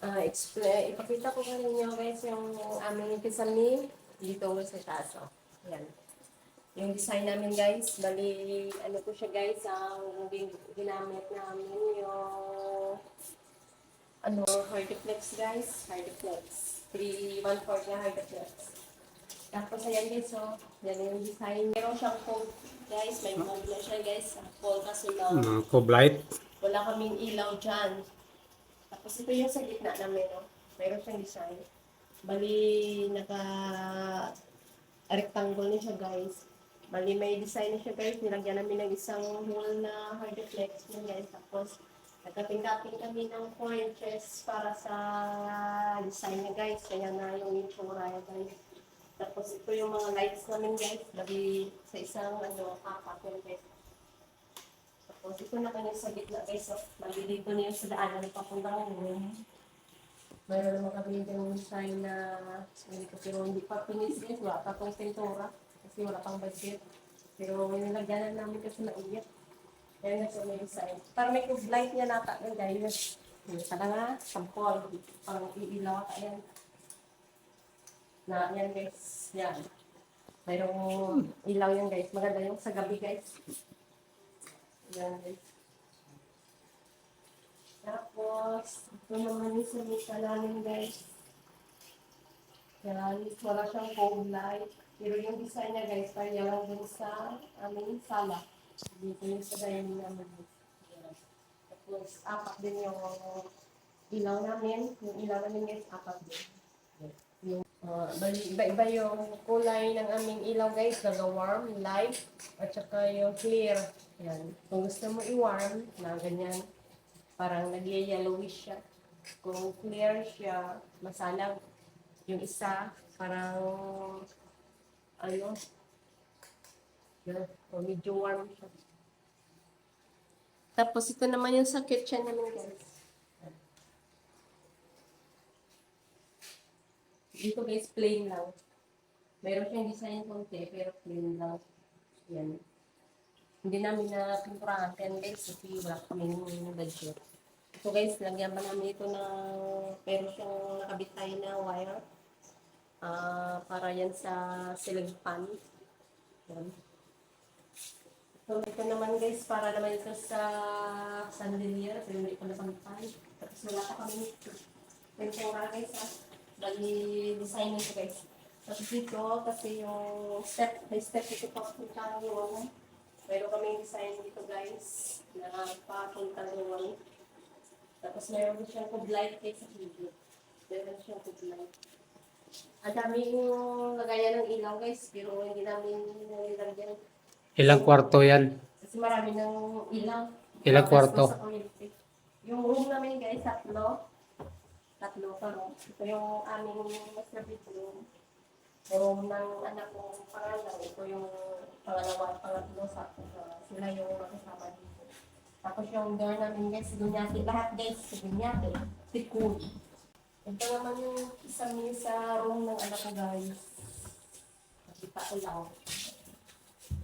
Ipakita ko sa inyo guys yung aming kisame dito sa taso. Yan. Yung design namin guys, bali, ano po siya guys, ang ginamit namin yung, hardiplex guys, hardiplex. 3/1/4 na hardiplex. Tapos ayan guys, so, yan yung design. Meron siyang fold guys, may fold na siya guys. Fold kasi lang, Cove light. wala kaming ilaw dyan. Tapos ito yung sa gitna namin, no? Mayroon siyang design. Bali, naka-rectangle na siya, guys. Bali, may design na siya, guys. Nilagyan namin ng isang hole na hardiplex yun, guys. Tapos, nagkaping-kaping kami ng 4 inches para sa design niya, guys. Kaya na yung itsura niya, guys. Tapos, ito yung mga lights namin, guys. Bali, sa isang, apat yun, guys. Tapos ito na kayo sa gitna guys. So, malilito niyo sa daanan papuntang room. Mayroon naman kami yung sign na hindi ko pero hindi pa finish guys. Wala pa pang pintura. Kasi wala pang budget. Pero nilagyan namin kasi maiyak. Kaya nga sa may sign. Para may light niya nata ng guys. Saka nga, sampol. Pang iilaw ka yan. Na yan guys. Yan. Mayroong ilaw yan guys. Maganda yung sa gabi guys. Yan guys. Tapos, ito naman yung sumita namin guys. Yan, wala siyang cove light. Pero yung design niya guys, kaya lang dun sa aming sala. Dito yung sa dining namin. Yan. Tapos, apat din yung ilaw namin. Yung ilaw namin guys, apat din. Yung, iba-iba yung kulay ng aming ilaw guys. Naga-warm, light, at saka yung clear. Yan. Kung gusto mo i-warm, na ganyan. Parang nag-yellowish siya. Kung clear siya, masalang. Yung isa, parang, yun, medyo warm siya. Tapos ito naman yung sa kitchen namin guys. Dito guys, plain lang. Mayroon siyang design konti, pero plain lang. Yan. Hindi namin na pinturahan 10 guys kasi wala kaming budget. So guys, lagyan pa namin ito ng, pero siyang nakabit tayo na wire. Para yan sa ceiling fan. Yan. So ito naman guys, para naman ito sa chandelier. Pero hindi ko napangpan. Tapos wala pa kami pintura guys ha. Bali design nito guys. Tapos dito, kasi yung step by step ito pa punta yung meron kaming design dito guys na papunta yung tapos meron din siyang tube light guys sa video. Meron siyang tube light. Ang daming lagayan ng ilaw guys, pero hindi namin nilagyan. Ilang kwarto yan? Kasi marami ng ilaw. Ilang kwarto? Sa community. Yung room namin guys, tatlo. Tatlo pa room. Ito yung aming master bedroom. Room ng anak kong pangalan. Ito yung pangalawa at pangatlo sa sila yung makasama dito. Tapos yung door namin guys, gunyati. Lahat guys, gunyati. Tikul. Ito naman yung isang sa room ng anak ko guys. Nakita ko lang.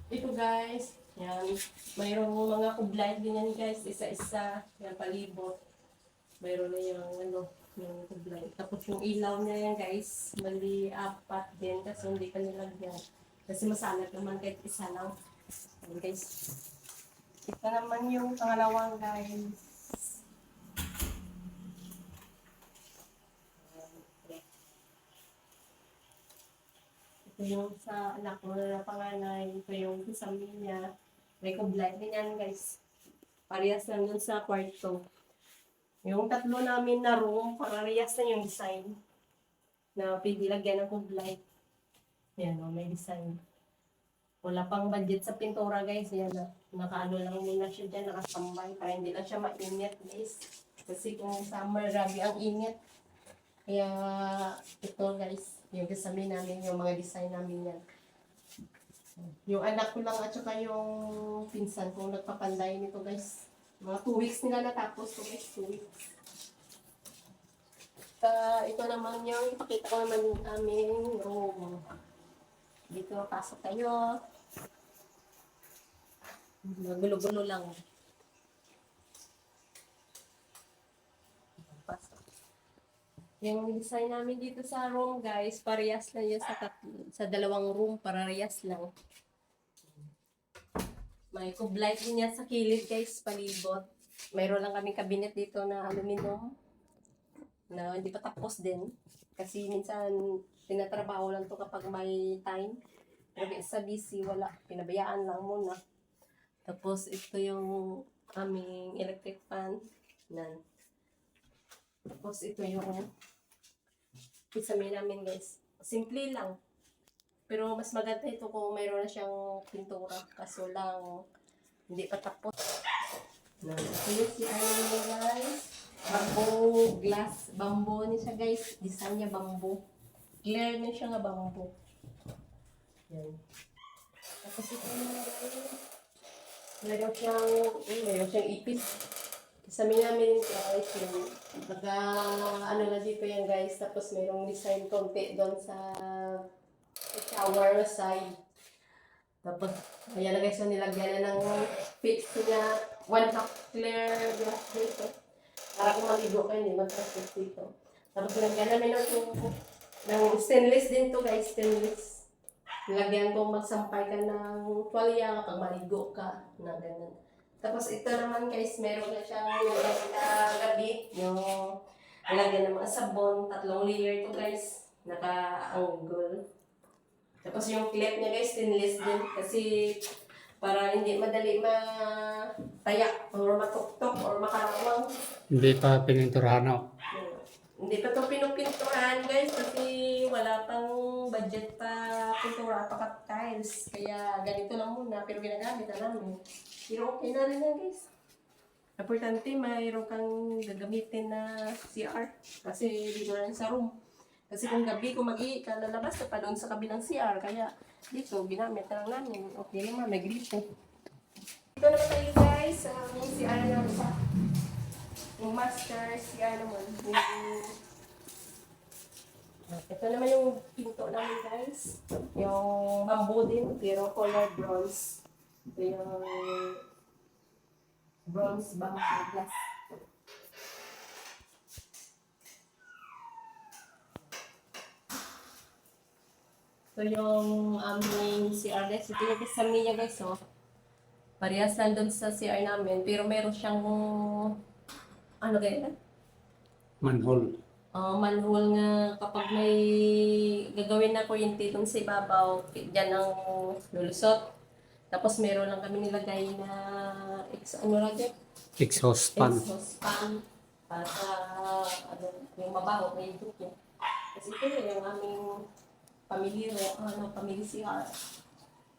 Ito guys, yan. Mayroong mga kublight din yan guys. Isa-isa. Yan palibot. Mayroon na yung kublight. Tapos yung ilaw niya yan guys. Mali apat din kasi hindi ka nilagyan. Kasi masalat naman kahit isa lang. Yan guys. Ito naman yung pangalawang guys. Ito yung sa anak ko na panganay. Ito yung kasama niya. May kublight din yan guys. Parehas lang dun sa kwarto. Yung tatlo namin na room, parehas na yung design. Na pwede lagyan ng kublight. Yan o, may design. Wala pang budget sa pintura guys. Yan na. Nakaano lang muna siya dyan, nakasambay. Para hindi lang siya mainit guys. Kasi kung summer, grabe ang init. Kaya ito guys, yung kasama namin, yung mga design namin yan. Yung anak ko lang at saka yung pinsan kong nagpapanday nito guys. Mga 2 weeks nila natapos ko guys, 2 weeks. Ito naman yung ipakita ko naman yung aming room. Dito, pasok tayo. Gulo-gulo lang. Pasok. Yung design namin dito sa room, guys, parehas lang yun sa dalawang room, parehas lang. May kublight din yan sa kilid, guys, palibot. Mayroon lang kami cabinet dito na aluminum na hindi pa tapos din. Kasi minsan, tinatrabaho lang to kapag may time. Pero sa busy, wala. Pinabayaan lang muna. Tapos, ito yung aming electric fan. Nan. Tapos, ito yung kisame namin, guys. Simple lang. Pero mas maganda ito kung mayroon na siyang pintura. Kaso lang, hindi pa tapos. Ito yung si niya, guys. Bamboo glass. Bamboo niya siya, guys. Design niya bamboo. Clear niya siya nga bamboo. Yan. Tapos ito na, guys. Mayroon siyang ipis. Kasama namin, guys, yung ano na dito yan, guys. Tapos mayroong design konti doon sa shower side. Tapos, ayan na guys, so nilagyan na ng fix niya. 1/2 clear glass dito. Para kung maligo kayo, hindi mag-traffic dito. Tapos nilagyan namin ng stainless din to, guys, stainless. Nilagyan kong magsampay ka ng tuwalya kapag maligo ka. Na ganun. Tapos ito naman, guys, meron na siyang nilagyan na gabi. Yung nilagyan ng mga sabon. 3 layer to, guys. Naka-angle. Tapos yung clip niya, guys, stainless din. Kasi para hindi madali mataya or matuktok or makarawang. Hindi pa pininturahan ako. Hindi pa ito pinupinturan, guys, kasi wala pang budget pa pintura pa tiles. Kaya ganito lang muna, pero ginagamit na namin. Pero okay na rin yan, guys. Importante, mayroon kang gagamitin na CR. Kasi dito lang sa room. Kasi kung gabi, kung mag-i ka, lalabas ka pa doon sa kabilang CR. Kaya dito, ginamit na lang namin. Okay naman, may gripo. Dito naman tayo, guys, sa CR namin sa yung master CR naman. Ito naman yung pinto namin, guys. Yung bamboo din, pero color bronze. Ito yung bronze bamboo glass. Ito yung aming CR, guys. Ito yung kasama niya, guys, oh. Parehas lang doon sa CR namin, pero meron siyang ano kaya? Manhole. Manhole nga kapag may gagawin na kuryente dun sa ibabaw, dyan ang lulusot. Tapos meron lang kami nilagay na ano lang dyan? Exhaust fan. Exhaust fan. Para sa yung mabaho, may duke. Kasi ito yung aming family CR.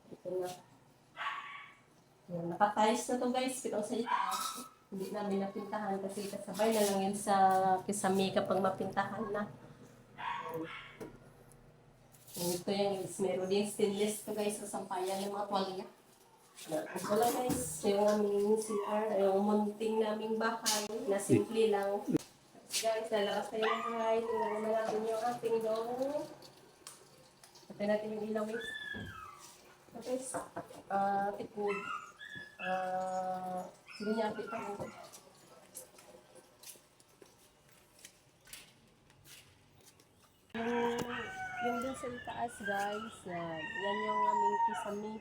Ito na. Nakatiles na to, guys, pero sa itaas. Hindi namin napintahan kasi kasabay na lang yun sa kisame kapag mapintahan na. Ito yung meron din stainless to, guys, sa sampayan ng mga tuwalya. Ito lang, guys, yung aming CR, yung munting naming bahay na simple lang. Guys, lalabas tayo ng bahay. Tingnan naman natin yung ating dong. Ito natin yung ilaw, guys. Okay, it would sige niya, apit ako. Yung dun sa taas, guys, yan yung aming kisame.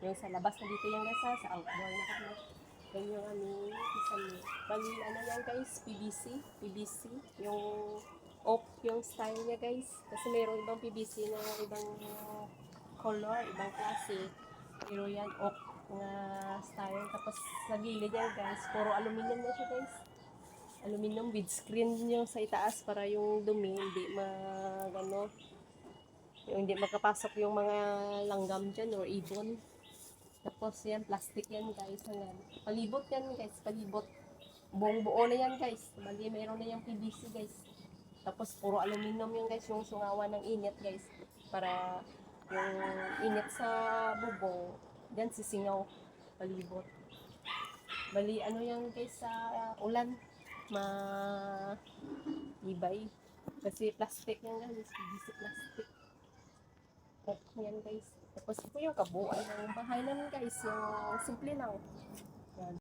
Yung sa labas na dito yung nasa, sa outdoor na kami. Yan yung aming kisame. Bali, ano yan, guys, PVC. Yung oak yung style niya, guys. Kasi mayroon ibang PVC na ibang color, ibang klase. Pero yan, oak na style. Tapos sa gilid yan, guys, puro aluminum na siya, guys. Aluminum with screen yung sa itaas para yung dumi hindi yung hindi makapasok yung mga langgam dyan or ibon. Tapos yan, plastic yan, guys. Hanggang palibot yan, guys, palibot. Buong buo na yan, guys. Bali, mayroon na yung PVC, guys. Tapos puro aluminum yung, guys, yung sungawan ng init, guys. Para yung init sa bubong diyan sisingaw palibot. Bali ano yan, guys, sa ulan ibay kasi plastic yan, guys, PVC plastic. Okay yan, guys. Tapos ito yung kabuuan ng bahay namin, guys, yung simple lang. Yan.